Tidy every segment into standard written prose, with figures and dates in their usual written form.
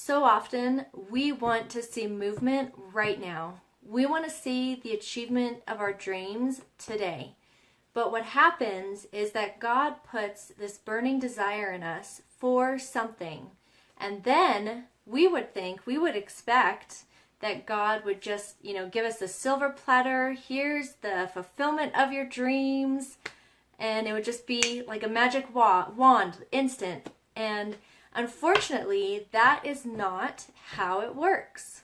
So often we want to see movement right now. We want to see the achievement of our dreams today. But what happens is that God puts this burning desire in us for something. And then we would expect that God would just, give us a silver platter. Here's the fulfillment of your dreams. And it would just be like a magic wand, instant. And unfortunately, that is not how it works.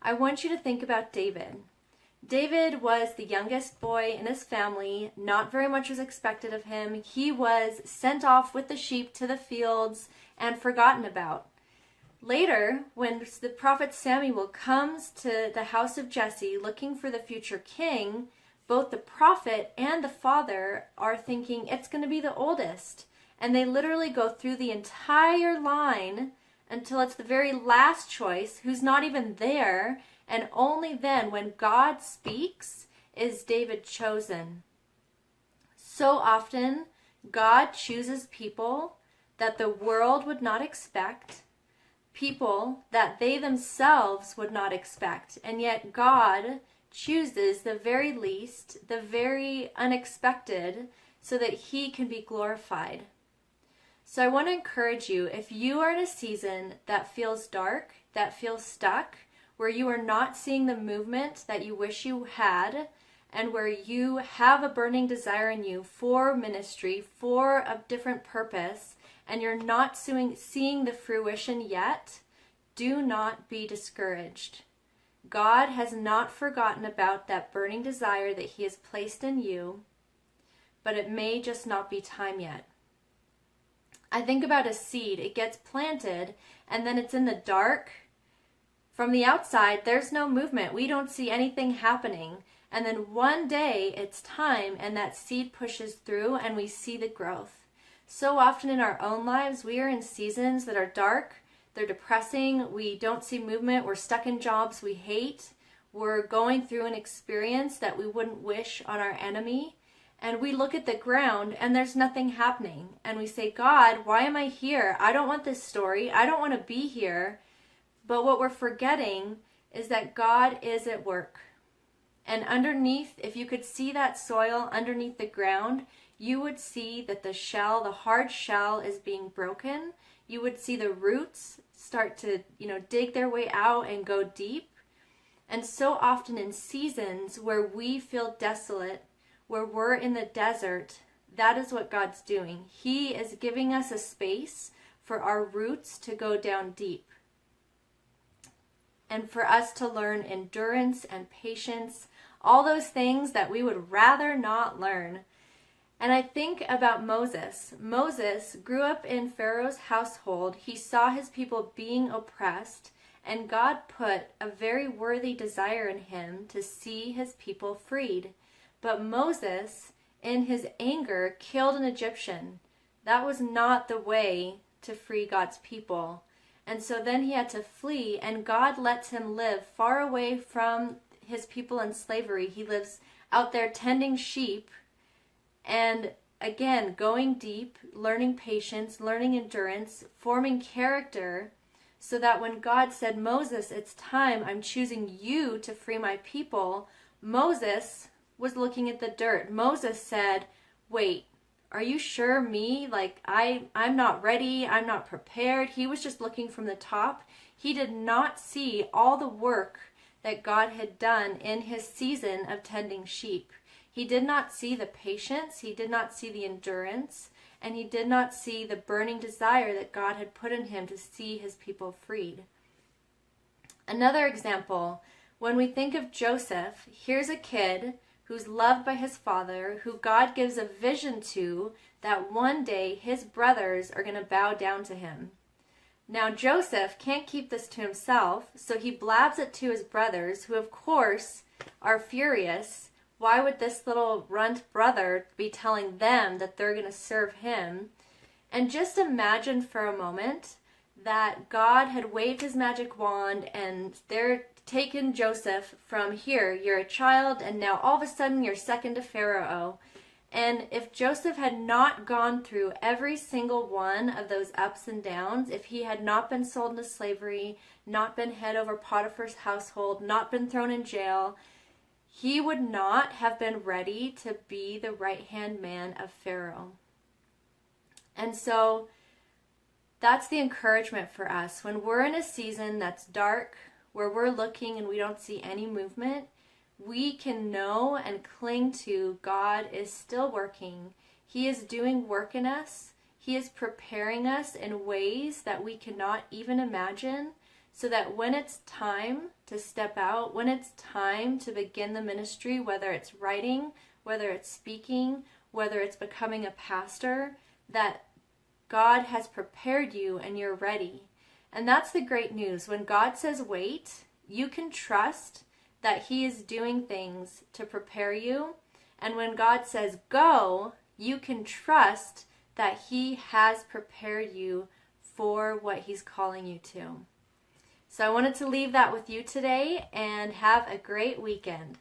I want you to think about David. David was the youngest boy in his family. Not very much was expected of him. He was sent off with the sheep to the fields and forgotten about. Later, when the prophet Samuel comes to the house of Jesse looking for the future king, both the prophet and the father are thinking it's going to be the oldest. And they literally go through the entire line until it's the very last choice, who's not even there. And only then, when God speaks, is David chosen. So often, God chooses people that the world would not expect, people that they themselves would not expect. And yet God chooses the very least, the very unexpected, so that he can be glorified. So I want to encourage you, if you are in a season that feels dark, that feels stuck, where you are not seeing the movement that you wish you had, and where you have a burning desire in you for ministry, for a different purpose, and you're not seeing the fruition yet, do not be discouraged. God has not forgotten about that burning desire that he has placed in you, but it may just not be time yet. I think about a seed. It gets planted, and then it's in the dark. From the outside, there's no movement. We don't see anything happening. And then one day, it's time, and that seed pushes through, and we see the growth. So often in our own lives, we are in seasons that are dark. They're depressing. We don't see movement. We're stuck in jobs we hate. We're going through an experience that we wouldn't wish on our enemy. And we look at the ground and there's nothing happening. And we say, God, why am I here? I don't want this story. I don't want to be here. But what we're forgetting is that God is at work. And underneath, if you could see that soil underneath the ground, you would see that the hard shell is being broken. You would see the roots start to, dig their way out and go deep. And so often in seasons where we feel desolate, where we're in the desert, that is what God's doing. He is giving us a space for our roots to go down deep. And for us to learn endurance and patience, all those things that we would rather not learn. And I think about Moses. Moses grew up in Pharaoh's household. He saw his people being oppressed, and God put a very worthy desire in him to see his people freed. But Moses, in his anger, killed an Egyptian. That was not the way to free God's people. And so then he had to flee, and God lets him live far away from his people in slavery. He lives out there tending sheep, and again, going deep, learning patience, learning endurance, forming character, so that when God said, Moses, it's time, I'm choosing you to free my people, Moses was looking at the dirt. Moses said, wait, are you sure me? I'm not ready. I'm not prepared. He was just looking from the top. He did not see all the work that God had done in his season of tending sheep. He did not see the patience. He did not see the endurance. And he did not see the burning desire that God had put in him to see his people freed. Another example, when we think of Joseph, here's a kid who's loved by his father, who God gives a vision to, that one day his brothers are going to bow down to him. Now Joseph can't keep this to himself, so he blabs it to his brothers, who of course are furious. Why would this little runt brother be telling them that they're going to serve him? And just imagine for a moment that God had waved his magic wand and they're taken Joseph from here. You're a child, and now all of a sudden you're second to Pharaoh. And if Joseph had not gone through every single one of those ups and downs, if he had not been sold into slavery, not been head over Potiphar's household, not been thrown in jail, he would not have been ready to be the right-hand man of Pharaoh. And so that's the encouragement for us. When we're in a season that's dark, where we're looking and we don't see any movement, we can know and cling to God is still working. He is doing work in us. He is preparing us in ways that we cannot even imagine, so that when it's time to step out, when it's time to begin the ministry, whether it's writing, whether it's speaking, whether it's becoming a pastor, that God has prepared you and you're ready. And that's the great news. When God says wait, you can trust that He is doing things to prepare you. And when God says go, you can trust that He has prepared you for what He's calling you to. So I wanted to leave that with you today, and have a great weekend.